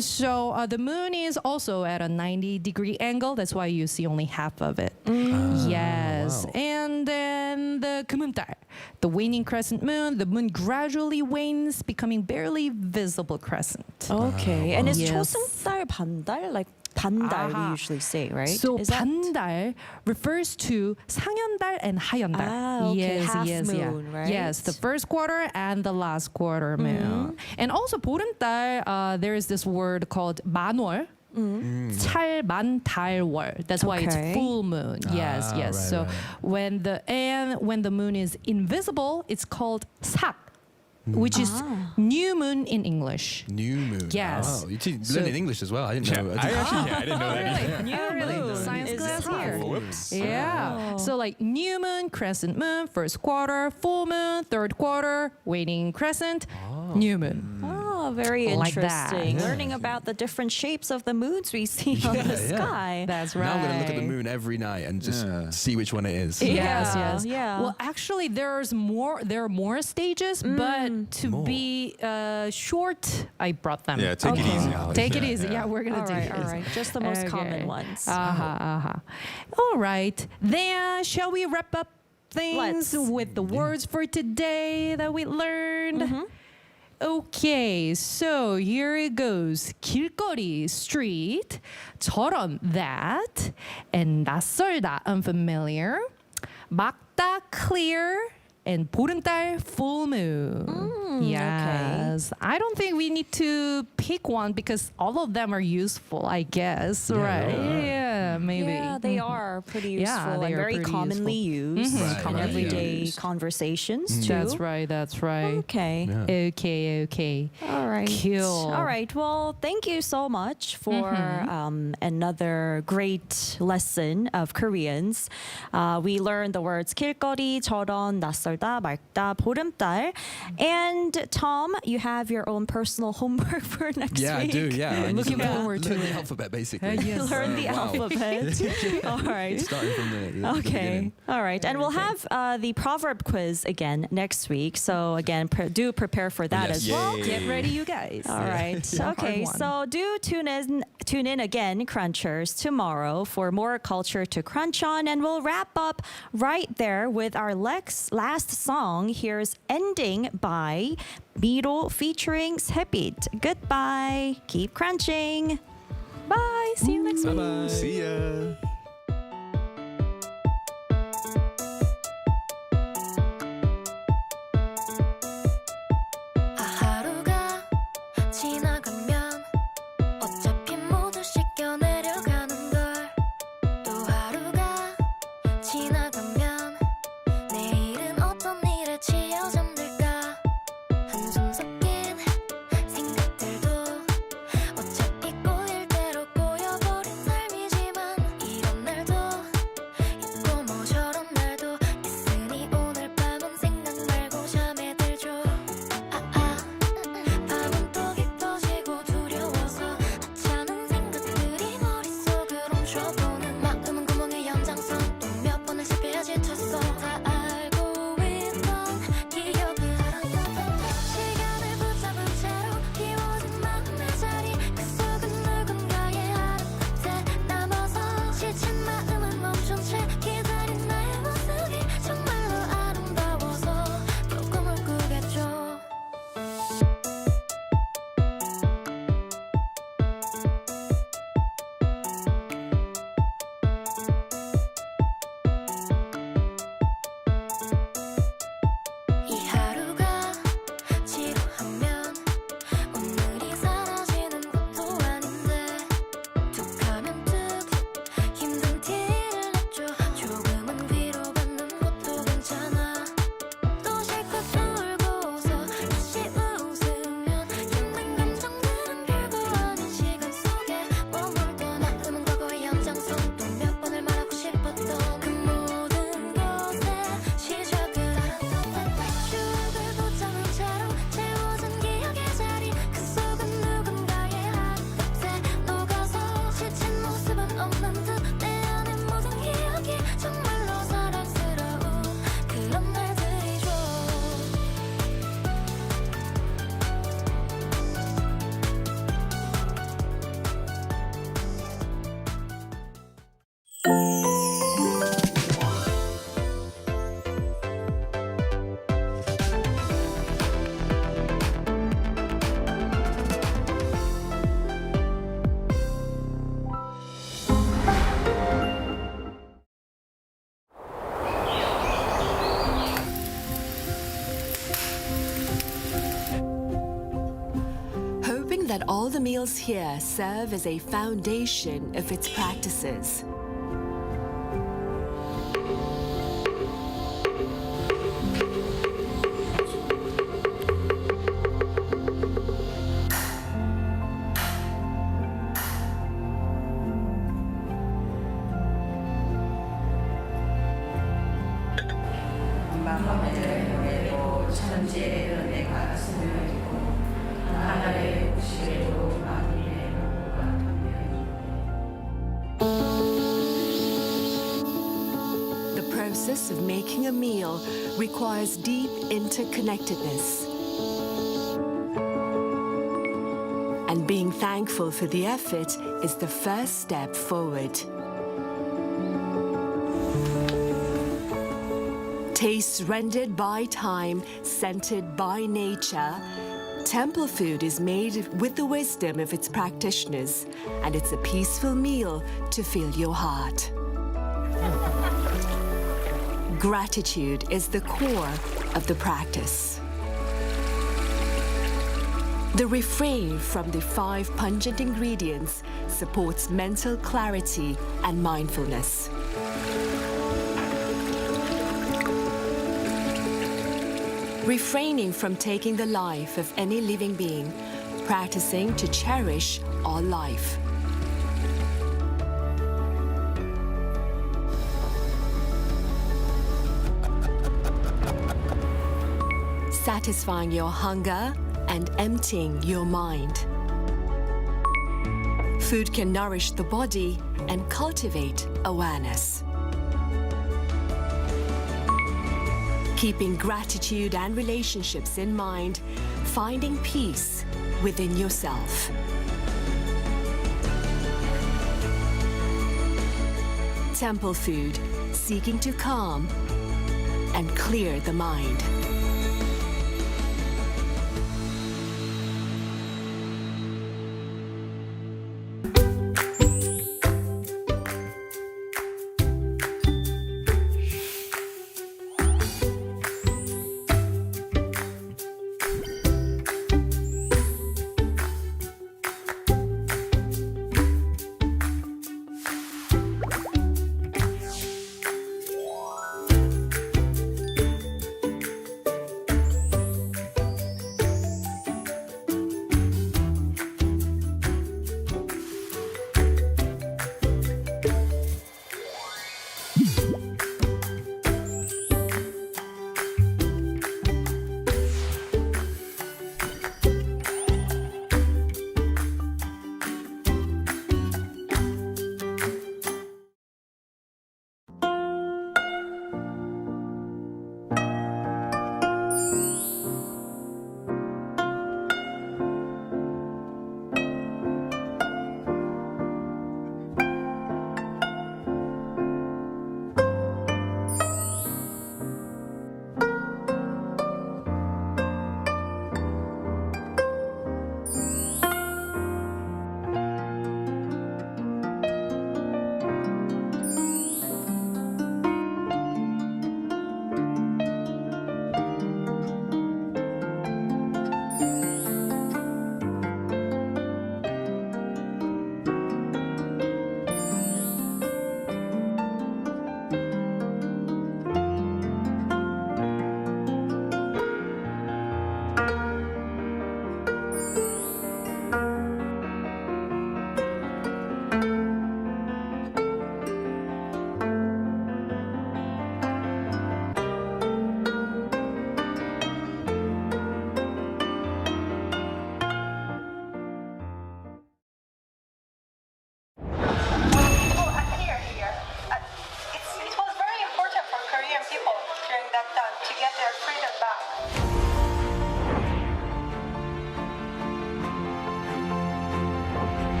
So the moon is also at a 90-degree angle. That's why you see only half of it. Yes. Wow. And then the 금음달, the waning crescent moon. The moon gradually wanes, becoming barely visible crescent. Okay. And is Yes. 초승달, 반달? Like 반달 we usually say, right? So Is that- 반달 refers to 상현달 and 하현달. Ah, okay. Half moon, right? Yes, the first quarter and the last quarter moon. And also 보름달, there is this word called 만월. 찰만달월. That's why it's Okay. full moon. Yes, yes. right, So right. when the moon is invisible, it's called 삭, which is new moon in English. New moon. Yes. Oh, you So- learned English as well. I didn't know. I didn't know that either. Really? moon Science is class 삭. here. Whoops. Yeah. So like new moon, crescent moon, first quarter, full moon, third quarter, waning crescent, new moon. Oh, very Like that. interesting. Yeah. Learning about the different shapes of the moons we see on the yeah. sky. That's right. Now I'm going to look at the moon every night and just see which one it is. Yes, Yeah, yes. yeah. Well, actually, there are more stages, but to be short, I brought them. Yeah, take it easy. Alex. Take it easy. Yeah, we're gonna All do right, this. all right. Just the most Okay. common ones. All right. Then, shall we wrap up things Let's. with the words for today that we learned? Okay, so here it goes. 길거리, street, 저런, that, and 낯설다, unfamiliar, 막다, clear, and 보름달, full moon. Yes. I don't think we need to pick one because all of them are useful, I guess. Right. Yeah, maybe. Yeah, they are pretty Yeah, useful they and are very pretty commonly used Right, in right, everyday yeah. conversations too. That's right, that's right. Okay. Yeah. Okay. All right. Cool. All right. Well, thank you so much for another great lesson of Koreans. We learned the words 길거리, 저런, 낯설다, 맑다, 보름달. And Tom, you have your own personal homework for next Yeah, I week. do. Yeah, I need Looking to forward to learn the it. alphabet basically. Yes. Learn the Wow. alphabet. All right. Starting from the Okay. beginning. All right. And we'll have the proverb quiz again next week. So again, do prepare for that Yes. as well. Yay. Get ready, you guys. All right. Yeah. Okay. Hard one. So do tune in again, Crunchers, tomorrow for more culture to crunch on, and we'll wrap up right there with our last song. Here's "Ending" by Miro featuring Sepit. Goodbye. Keep crunching. Bye. See you next week. Bye-bye. See ya. 하루가 지나가면 어차피 모두 씻겨 내려가는 걸 또 하루가 지나가면 내일은 어떤 일에 치여 잠들까 한숨 섞인 생각들도 어차피 꼬일 대로 꼬여버린 삶이지만 이런 All the meals here serve as a foundation of its practices. The process of making a meal requires deep interconnectedness. And being thankful for the effort is the first step forward. Tastes rendered by time, scented by nature, temple food is made with the wisdom of its practitioners, and it's a peaceful meal to fill your heart. Gratitude is the core of the practice. The refrain from the 5 pungent ingredients supports mental clarity and mindfulness. Refraining from taking the life of any living being, practicing to cherish all life. Satisfying your hunger and emptying your mind. Food can nourish the body and cultivate awareness. Keeping gratitude and relationships in mind, finding peace within yourself. Temple food, seeking to calm and clear the mind.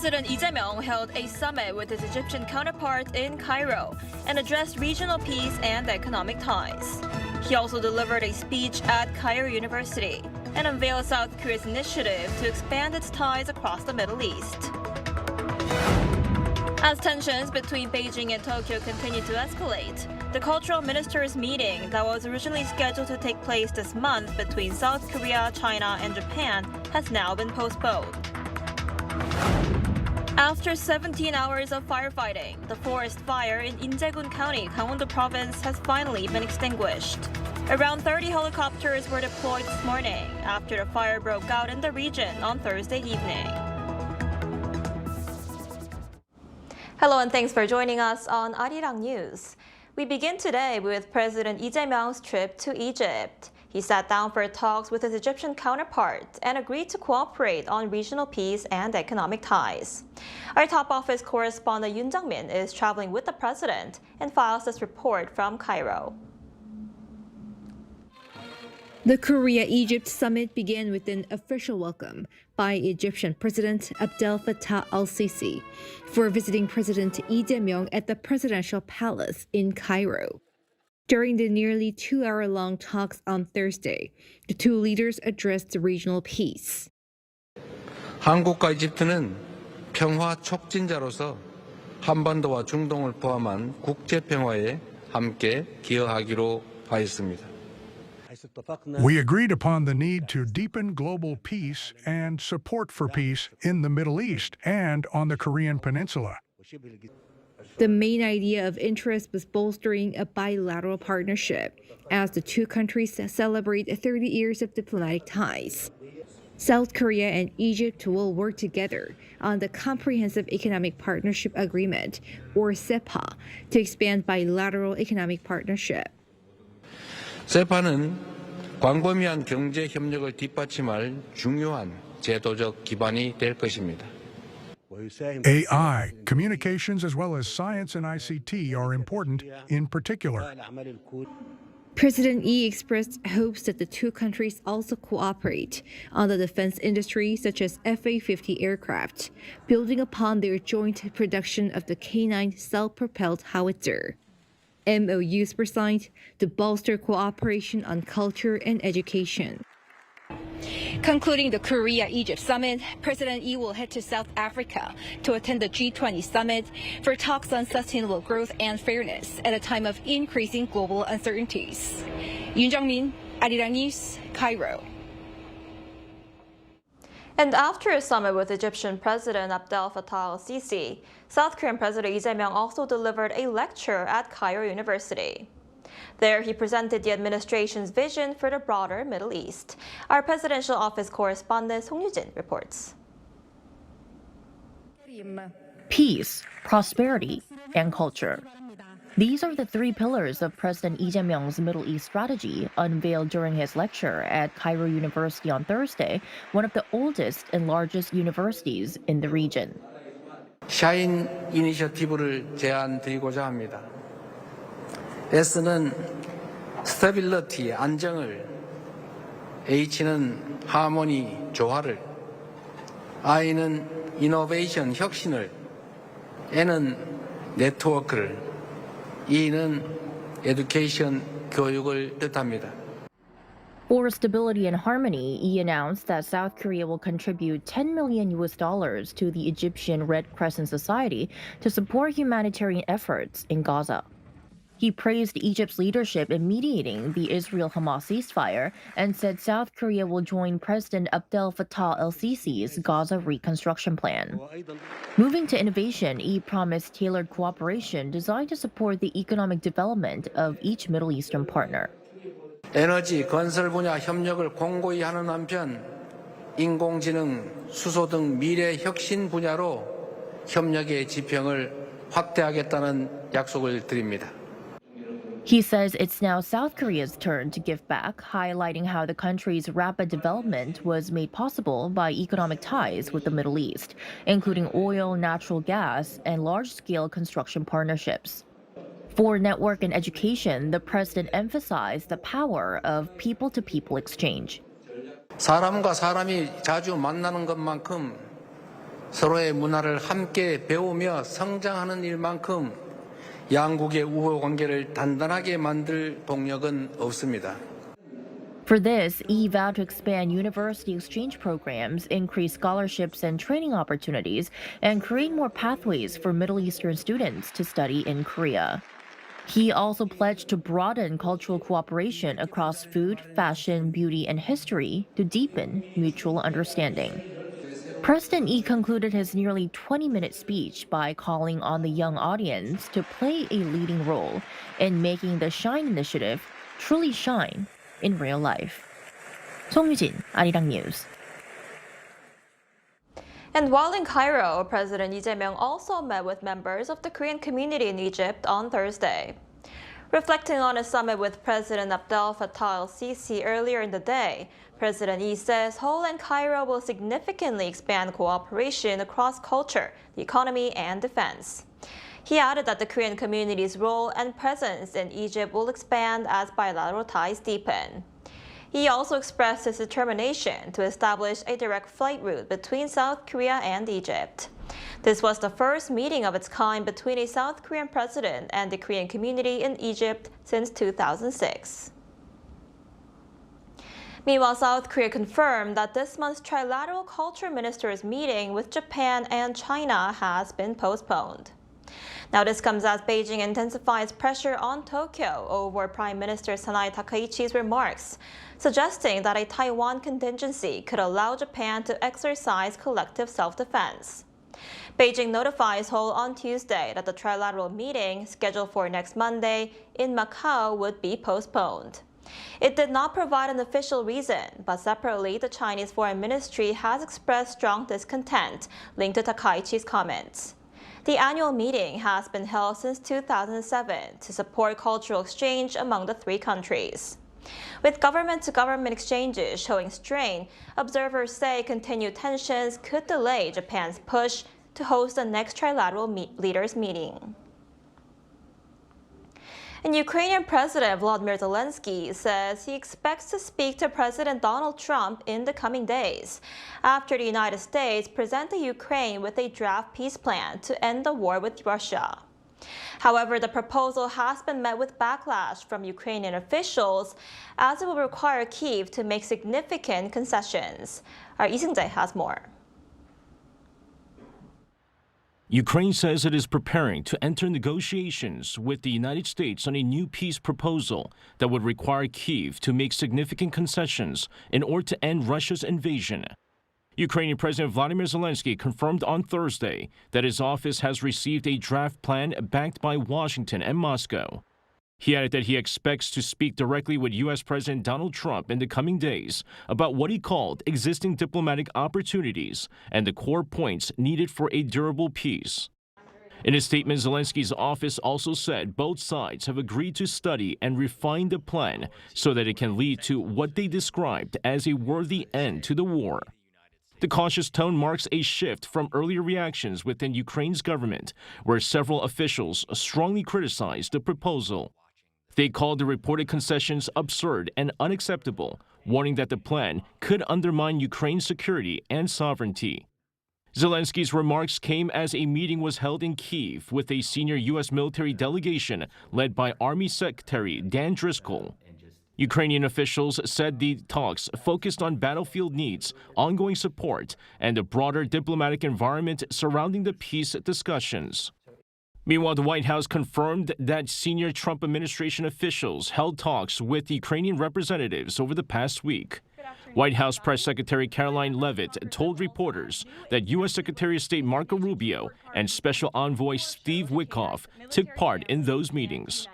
President Lee Jae-myung held a summit with his Egyptian counterpart in Cairo and addressed regional peace and economic ties. He also delivered a speech at Cairo University and unveiled South Korea's initiative to expand its ties across the Middle East. As tensions between Beijing and Tokyo continue to escalate, the cultural ministers' meeting that was originally scheduled to take place this month between South Korea, China, and Japan has now been postponed. After 17 hours of firefighting, the forest fire in Injae-gun County, Gangwon-do Province has finally been extinguished. Around 30 helicopters were deployed this morning after the fire broke out in the region on Thursday evening. Hello and thanks for joining us on Arirang News. We begin today with President Lee Jae-myung's trip to Egypt. He sat down for talks with his Egyptian counterpart and agreed to cooperate on regional peace and economic ties. Our top office correspondent Yoon Jung-min is traveling with the president and files this report from Cairo. The Korea-Egypt summit began with an official welcome by Egyptian President Abdel Fattah el-Sisi for visiting President Lee Jae-myung at the presidential palace in Cairo. During the nearly 2-hour-long talks on Thursday, the two leaders addressed regional peace. 한국과 이집트는 평화 촉진자로서 한반도와 중동을 포함한 국제 평화에 함께 기여하기로 하였습니다. We agreed upon the need to deepen global peace and support for peace in the Middle East and on the Korean Peninsula. The main idea of interest was bolstering a bilateral partnership as the two countries celebrate 30 years of diplomatic ties. South Korea and Egypt will work together on the Comprehensive Economic Partnership Agreement, or CEPA, to expand bilateral economic partnership. 세파는 광범위한 경제 협력을 뒷받침할 중요한 제도적 기반이 될 것입니다. AI, communications as well as science and ICT are important in particular. President Lee expressed hopes that the two countries also cooperate on the defense industry, such as F-A-50 aircraft, building upon their joint production of the K-9 self-propelled howitzer. MOUs were signed to bolster cooperation on culture and education. Concluding the Korea-Egypt summit, President Lee will head to South Africa to attend the G20 summit for talks on sustainable growth and fairness at a time of increasing global uncertainties. Yoon Jung-min, Arirang News, Cairo. And after a summit with Egyptian President Abdel Fattah el-Sisi, South Korean President Lee Jae-myung also delivered a lecture at Cairo University. There, he presented the administration's vision for the broader Middle East. Our presidential office correspondent Song Yu-jin reports. Peace, prosperity, and culture. These are the three pillars of President Lee Jae-myung's Middle East strategy unveiled during his lecture at Cairo University on Thursday, one of the oldest and largest universities in the region. 샤인 이니셔티브를 제안드리고자 합니다. S는 스테빌리티, 안정을, H는 하모니, 조화를, I는 이노베이션, 혁신을, N은 네트워크를, E는 에듀케이션, 교육을 뜻합니다. For stability and harmony, Lee announced that South Korea will contribute $10 million to the Egyptian Red Crescent Society to support humanitarian efforts in Gaza. He praised Egypt's leadership in mediating the Israel-Hamas ceasefire and said South Korea will join President Abdel Fattah el-Sisi's Gaza reconstruction plan. Moving to innovation, Lee promised tailored cooperation designed to support the economic development of each Middle Eastern partner. 에너지, 건설 분야 협력을 공고히 하는 한편 인공지능, 수소 등 미래 혁신 분야로 협력의 지평을 확대하겠다는 약속을 드립니다. He says it's now South Korea's turn to give back, highlighting how the country's rapid development was made possible by economic ties with the Middle East, including oil, natural gas, and large-scale construction partnerships. For network and education, the president emphasized the power of people-to-people exchange. 사람과 사람이 자주 만나는 것만큼 서로의 문화를 함께 배우며 성장하는 일만큼 양국의 우호 관계를 단단하게 만들 동력은 없습니다. For this, Yi vowed to expand university exchange programs, increase scholarships and training opportunities, and create more pathways for Middle Eastern students to study in Korea. He also pledged to broaden cultural cooperation across food, fashion, beauty, and history to deepen mutual understanding. President Yi concluded his nearly 20-minute speech by calling on the young audience to play a leading role in making the Shine Initiative truly shine in real life. 송유진, Arirang News. And while in Cairo, President Lee Jae-myung also met with members of the Korean community in Egypt on Thursday. Reflecting on a summit with President Abdel Fattah el-Sisi earlier in the day, President Lee says Seoul and Cairo will significantly expand cooperation across culture, the economy, and defense. He added that the Korean community's role and presence in Egypt will expand as bilateral ties deepen. He also expressed his determination to establish a direct flight route between South Korea and Egypt. This was the first meeting of its kind between a South Korean president and the Korean community in Egypt since 2006. Meanwhile, South Korea confirmed that this month's trilateral culture ministers meeting with Japan and China has been postponed. Now, this comes as Beijing intensifies pressure on Tokyo over Prime Minister Sanae Takaichi's remarks, suggesting that a Taiwan contingency could allow Japan to exercise collective self-defense. Beijing notified Seoul on Tuesday that the trilateral meeting, scheduled for next Monday in Macau, would be postponed. It did not provide an official reason, but separately, the Chinese Foreign Ministry has expressed strong discontent linked to Takaichi's comments. The annual meeting has been held since 2007 to support cultural exchange among the three countries. With government-to-government exchanges showing strain, observers say continued tensions could delay Japan's push to host the next trilateral leaders meeting. And Ukrainian President Volodymyr Zelenskyy says he expects to speak to President Donald Trump in the coming days, after the United States presented Ukraine with a draft peace plan to end the war with Russia. However, the proposal has been met with backlash from Ukrainian officials, as it will require Kyiv to make significant concessions. Our Lee Seung-jae has more. Ukraine says it is preparing to enter negotiations with the United States on a new peace proposal that would require Kyiv to make significant concessions in order to end Russia's invasion. Ukrainian President Volodymyr Zelenskyy confirmed on Thursday that his office has received a draft plan backed by Washington and Moscow. He added that he expects to speak directly with U.S. President Donald Trump in the coming days about what he called existing diplomatic opportunities and the core points needed for a durable peace. In a statement, Zelenskyy's office also said both sides have agreed to study and refine the plan so that it can lead to what they described as a worthy end to the war. The cautious tone marks a shift from earlier reactions within Ukraine's government, where several officials strongly criticized the proposal. They called the reported concessions absurd and unacceptable, warning that the plan could undermine Ukraine's security and sovereignty. Zelenskyy's remarks came as a meeting was held in Kyiv with a senior U.S. military delegation led by Army Secretary Dan Driscoll. Ukrainian officials said the talks focused on battlefield needs, ongoing support, and the broader diplomatic environment surrounding the peace discussions. Meanwhile, the White House confirmed that senior Trump administration officials held talks with Ukrainian representatives over the past week. White House Press Secretary Caroline Leavitt told reporters that U.S. Secretary of State Marco Rubio and Special Envoy Steve Witkoff took part in those meetings.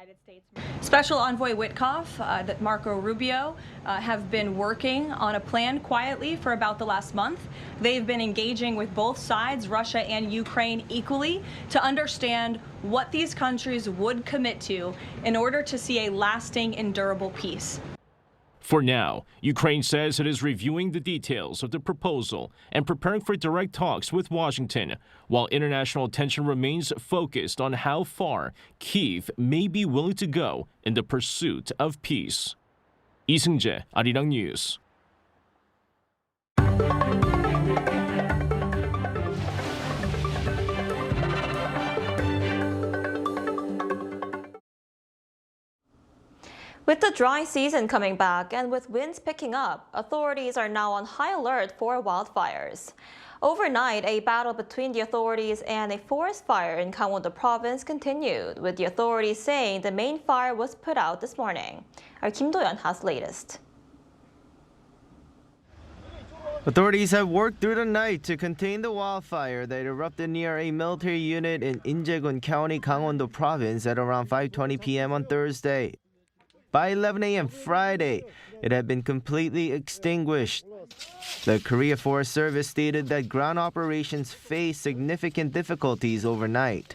Special Envoy Witkoff, Marco Rubio, have been working on a plan quietly for about the last month. They've been engaging with both sides, Russia and Ukraine, equally to understand what these countries would commit to in order to see a lasting and durable peace. For now, Ukraine says it is reviewing the details of the proposal and preparing for direct talks with Washington, while international attention remains focused on how far Kyiv may be willing to go in the pursuit of peace. Lee Seung-jae, Arirang News. With the dry season coming back and with winds picking up, authorities are now on high alert for wildfires. Overnight, a battle between the authorities and a forest fire in Gangwon-do province continued, with the authorities saying the main fire was put out this morning. Our Kim Do-yeon has latest. Authorities have worked through the night to contain the wildfire that erupted near a military unit in Incheon County, Gangwon-do province at around 5:20 p.m. on Thursday. By 11 a.m. Friday, it had been completely extinguished. The Korea Forest Service stated that ground operations faced significant difficulties overnight.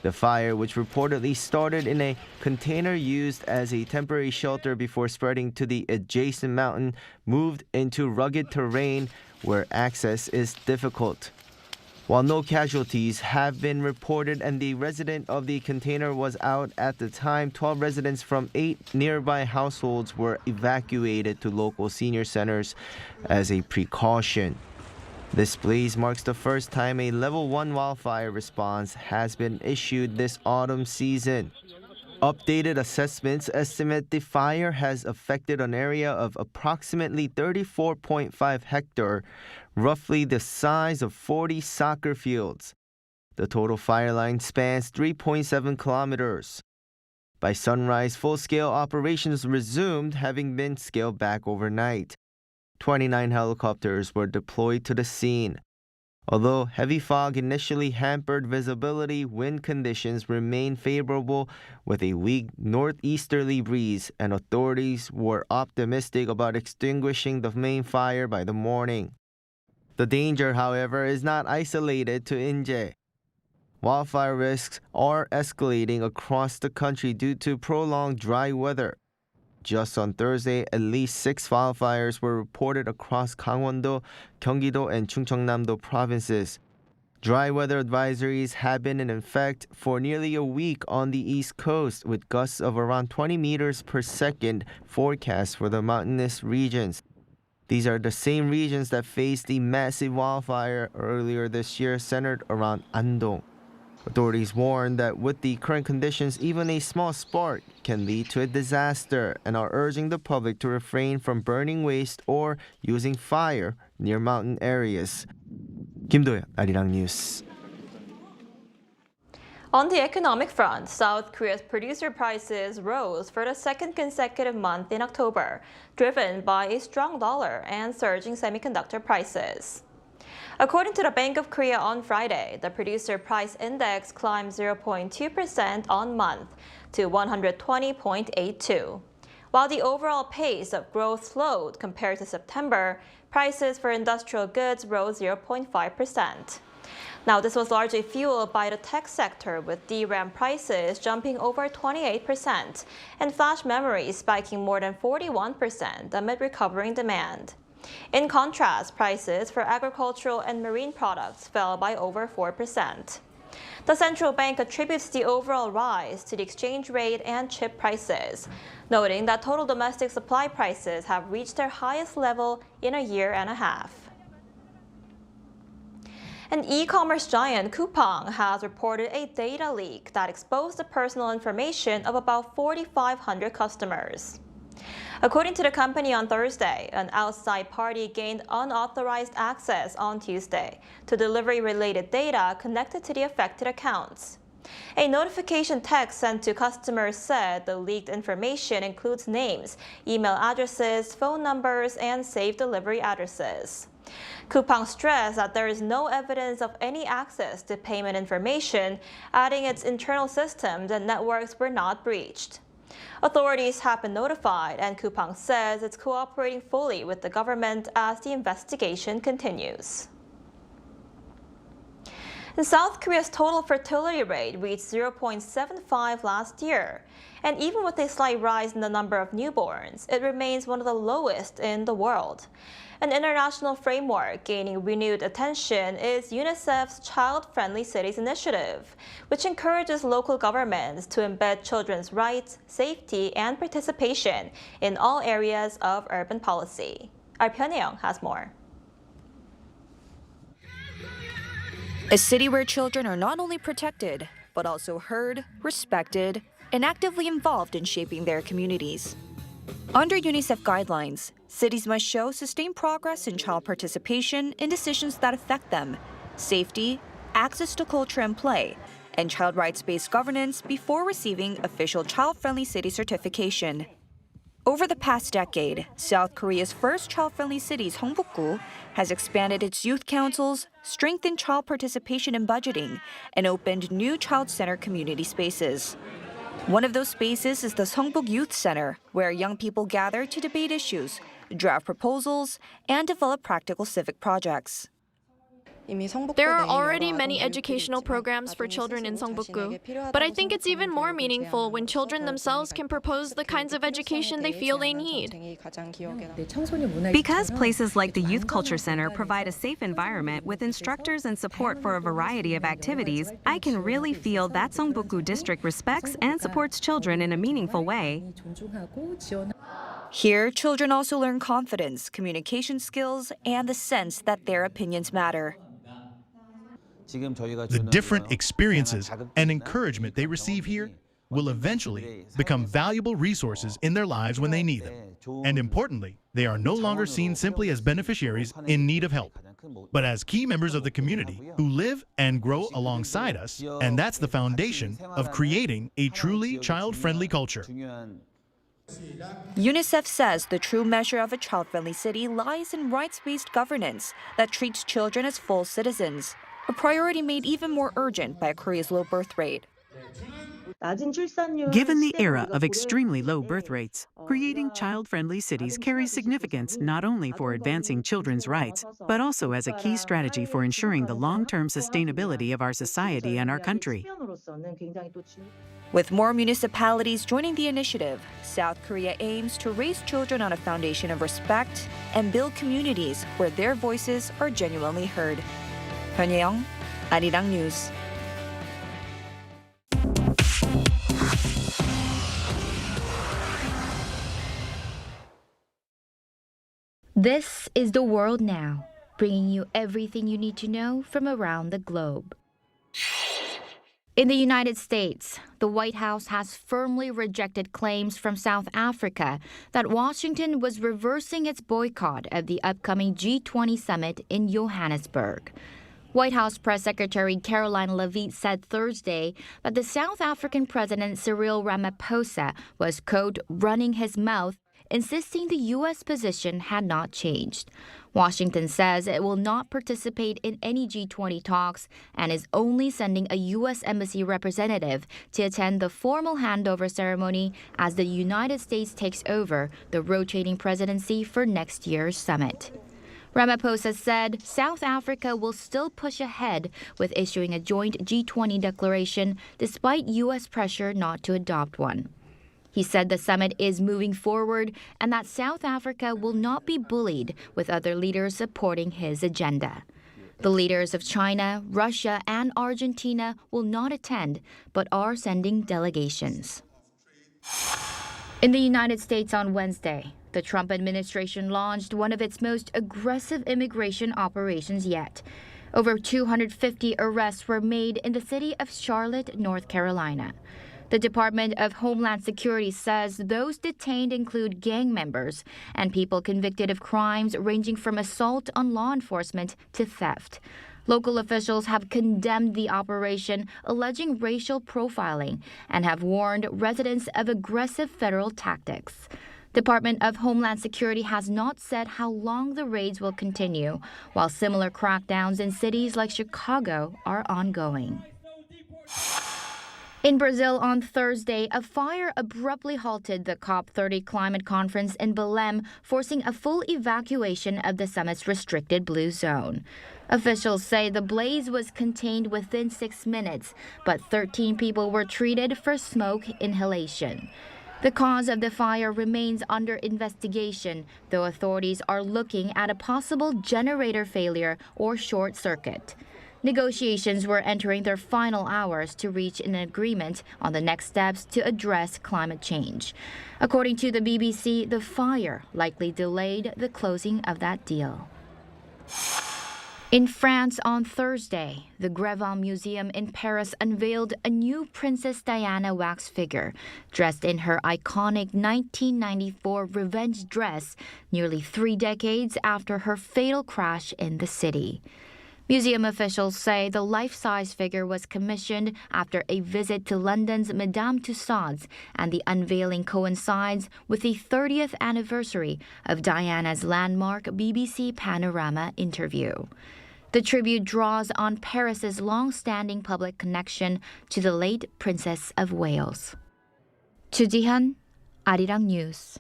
The fire, which reportedly started in a container used as a temporary shelter before spreading to the adjacent mountain, moved into rugged terrain where access is difficult. While no casualties have been reported and the resident of the container was out at the time, 12 residents from 8 nearby households were evacuated to local senior centers as a precaution. This blaze marks the first time a level 1 wildfire response has been issued this autumn season. Updated assessments estimate the fire has affected an area of approximately 34.5 hectares, roughly the size of 40 soccer fields. The total fire line spans 3.7 kilometers. By sunrise, full-scale operations resumed, having been scaled back overnight. 29 helicopters were deployed to the scene. Although heavy fog initially hampered visibility, wind conditions remained favorable with a weak northeasterly breeze, and authorities were optimistic about extinguishing the main fire by the morning. The danger, however, is not isolated to Inje. Wildfire risks are escalating across the country due to prolonged dry weather. Just on Thursday, at least 6 wildfires were reported across Gangwon-do, Gyeonggi-do, and Chungcheongnam-do provinces. Dry weather advisories have been in effect for nearly a week on the East Coast, with gusts of around 20 meters per second forecast for the mountainous regions. These are the same regions that faced the massive wildfire earlier this year centered around Andong. Authorities warn that with the current conditions, even a small spark can lead to a disaster, and are urging the public to refrain from burning waste or using fire near mountain areas. Kim Do-yeon, Arirang News. On the economic front, South Korea's producer prices rose for the second consecutive month in October, driven by a strong dollar and surging semiconductor prices. According to the Bank of Korea on Friday, the producer price index climbed 0.2% on month to 120.82. While the overall pace of growth slowed compared to September, prices for industrial goods rose 0.5%. Now, this was largely fueled by the tech sector, with DRAM prices jumping over 28% and flash memory spiking more than 41% amid recovering demand. In contrast, prices for agricultural and marine products fell by over 4%. The central bank attributes the overall rise to the exchange rate and chip prices, noting that total domestic supply prices have reached their highest level in a year and a half. An e-commerce giant, Coupang, has reported a data leak that exposed the personal information of about 4,500 customers. According to the company on Thursday, an outside party gained unauthorized access on Tuesday to delivery-related data connected to the affected accounts. A notification text sent to customers said the leaked information includes names, email addresses, phone numbers, and saved delivery addresses. Coupang stressed that there is no evidence of any access to payment information, adding its internal systems and networks were not breached. Authorities have been notified, and Coupang says it's cooperating fully with the government as the investigation continues. And South Korea's total fertility rate reached 0.75 last year, and even with a slight rise in the number of newborns, it remains one of the lowest in the world. An international framework gaining renewed attention is UNICEF's Child-Friendly Cities initiative, which encourages local governments to embed children's rights, safety, and participation in all areas of urban policy. Our Pyeongyang has more. A city where children are not only protected, but also heard, respected, and actively involved in shaping their communities. Under UNICEF guidelines, cities must show sustained progress in child participation in decisions that affect them, safety, access to culture and play, and child rights-based governance before receiving official child-friendly city certification. Over the past decade, South Korea's first child-friendly city, Seongbuk-gu, has expanded its youth councils, strengthened child participation in budgeting, and opened new child-centered community spaces. One of those spaces is the Seongbuk Youth Center, where young people gather to debate issues, draft proposals, and develop practical civic projects. There are already many educational programs for children in Seongbuk-gu, but I think it's even more meaningful when children themselves can propose the kinds of education they feel they need. Because places like the Youth Culture Center provide a safe environment with instructors and support for a variety of activities, I can really feel that Seongbuk-gu district respects and supports children in a meaningful way. Here, children also learn confidence, communication skills, and the sense that their opinions matter. The different experiences and encouragement they receive here will eventually become valuable resources in their lives when they need them. And importantly, they are no longer seen simply as beneficiaries in need of help, but as key members of the community who live and grow alongside us, and that's the foundation of creating a truly child-friendly culture. UNICEF says the true measure of a child-friendly city lies in rights-based governance that treats children as full citizens, a priority made even more urgent by Korea's low birth rate. Given the era of extremely low birth rates, creating child-friendly cities carries significance not only for advancing children's rights, but also as a key strategy for ensuring the long-term sustainability of our society and our country. With more municipalities joining the initiative, South Korea aims to raise children on a foundation of respect and build communities where their voices are genuinely heard. 현예영, Arirang News. This is The World Now, bringing you everything you need to know from around the globe. In the United States, the White House has firmly rejected claims from South Africa that Washington was reversing its boycott of the upcoming G20 summit in Johannesburg. White House Press Secretary Caroline Leavitt said Thursday that the South African President Cyril Ramaphosa was, quote, running his mouth, insisting the U.S. position had not changed. Washington says it will not participate in any G20 talks and is only sending a U.S. Embassy representative to attend the formal handover ceremony as the United States takes over the rotating presidency for next year's summit. Ramaphosa said South Africa will still push ahead with issuing a joint G20 declaration despite U.S. pressure not to adopt one. He said the summit is moving forward and that South Africa will not be bullied with other leaders supporting his agenda. The leaders of China, Russia, and Argentina will not attend, but are sending delegations. In the United States on Wednesday, the Trump administration launched one of its most aggressive immigration operations yet. Over 250 arrests were made in the city of Charlotte, North Carolina. The Department of Homeland Security says those detained include gang members and people convicted of crimes ranging from assault on law enforcement to theft. Local officials have condemned the operation, alleging racial profiling, and have warned residents of aggressive federal tactics. Department of Homeland Security has not said how long the raids will continue, while similar crackdowns in cities like Chicago are ongoing. In Brazil on Thursday, a fire abruptly halted the COP30 climate conference in Belém, forcing a full evacuation of the summit's restricted blue zone. Officials say the blaze was contained within 6 minutes, but 13 people were treated for smoke inhalation. The cause of the fire remains under investigation, though authorities are looking at a possible generator failure or short circuit. Negotiations were entering their final hours to reach an agreement on the next steps to address climate change. According to the BBC, the fire likely delayed the closing of that deal. In France on Thursday, the Grevin Museum in Paris unveiled a new Princess Diana wax figure, dressed in her iconic 1994 revenge dress, nearly 3 decades after her fatal crash in the city. Museum officials say the life-size figure was commissioned after a visit to London's Madame Tussauds, and the unveiling coincides with the 30th anniversary of Diana's landmark BBC Panorama interview. The tribute draws on Paris's long-standing public connection to the late Princess of Wales. 주지현, Arirang News.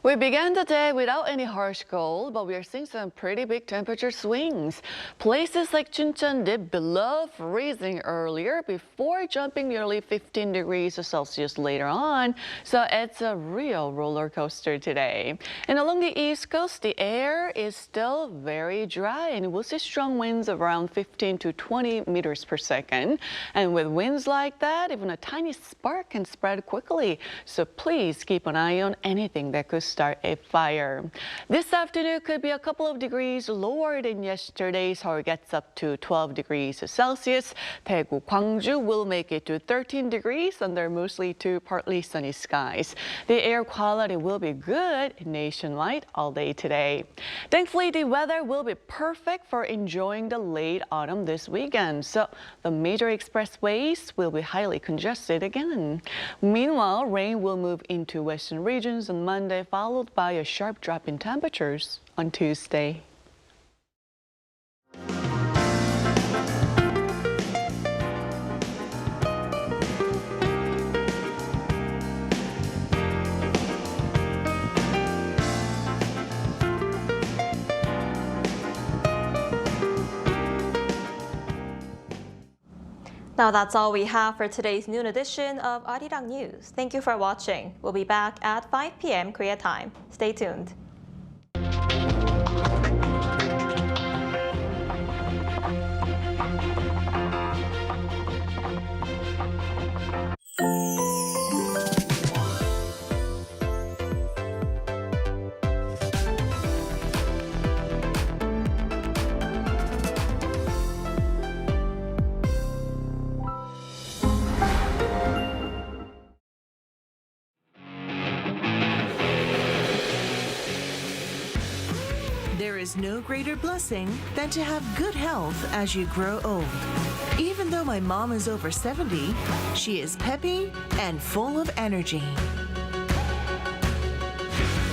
We began the day without any harsh cold, but we are seeing some pretty big temperature swings. Places like Chuncheon dipped below freezing earlier before jumping nearly 15 degrees Celsius later on, so it's a real roller coaster today. And along the East Coast, the air is still very dry, and we'll see strong winds of around 15 to 20 meters per second. And with winds like that, even a tiny spark can spread quickly, so please keep an eye on anything that could start a fire. This afternoon could be a couple of degrees lower than yesterday. Seoul gets up to 12 degrees Celsius. Daegu, Gwangju will make it to 13 degrees under mostly to partly sunny skies. The air quality will be good nationwide all day today. Thankfully, the weather will be perfect for enjoying the late autumn this weekend, so the major expressways will be highly congested again. Meanwhile, rain will move into western regions on Monday, followed by a sharp drop in temperatures on Tuesday. Now that's all we have for today's noon edition of Arirang News. Thank you for watching. We'll be back at 5 p.m. Korea time. Stay tuned. There is no greater blessing than to have good health as you grow old. Even though my mom is over 70, she is peppy and full of energy.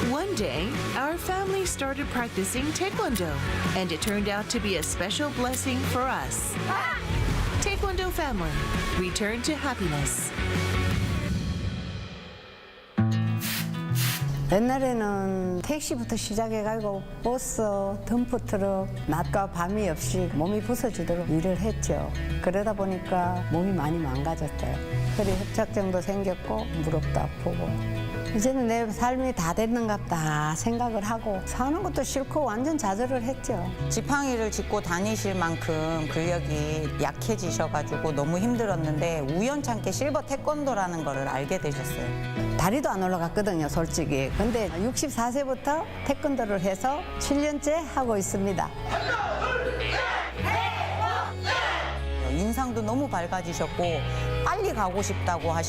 One day, our family started practicing Taekwondo, and it turned out to be a special blessing for us. Taekwondo family, return to happiness. 옛날에는 택시부터 시작해가지고 버스, 덤프트럭, 낮과 밤이 없이 몸이 부서지도록 일을 했죠. 그러다 보니까 몸이 많이 망가졌어요. 허리 협착증도 생겼고 무릎도 아프고. 이제는 내 삶이 다 됐는갑다 생각을 하고 사는 것도 싫고 완전 좌절을 했죠. 지팡이를 짚고 다니실 만큼 근력이 약해지셔가지고 너무 힘들었는데 우연찮게 실버 태권도라는 거를 알게 되셨어요. 다리도 안 올라갔거든요, 솔직히. 근데 64세부터 태권도를 해서 7년째 하고 있습니다. 인상도 너무 밝아지셨고 빨리 가고 싶다고 하시고